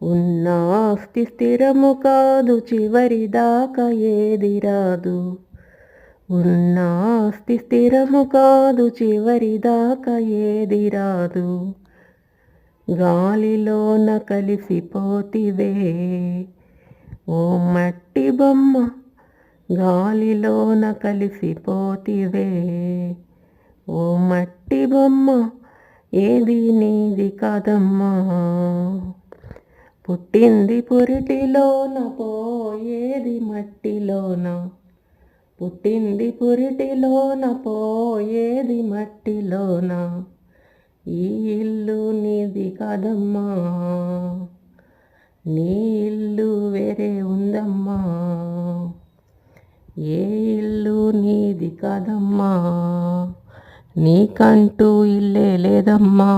ఉన్న ఆస్తి స్థిరము కాదు, చివరిదాకా ఏది రాదు. ఉన్న ఆస్తి స్థిరము కాదు, చివరిదాకా ఏది రాదు. గాలిలోన కలిసిపోతివే ఓ మట్టి బొమ్మ, గాలిలోన కలిసిపోతివే ఓ మట్టి బొమ్మ, ఏది నీది కాదమ్మా. పుట్టింది పురిటిలోన, పోయేది మట్టిలోన. పుట్టింది పురిటిలోన, పోయేది మట్టిలోన. ఈ ఇల్లు నీది కాదమ్మా, నీ ఇల్లు వేరే ఉందమ్మా. ఏ ఇల్లు నీది కాదమ్మా, నీకంటూ ఇల్లే లేదమ్మా.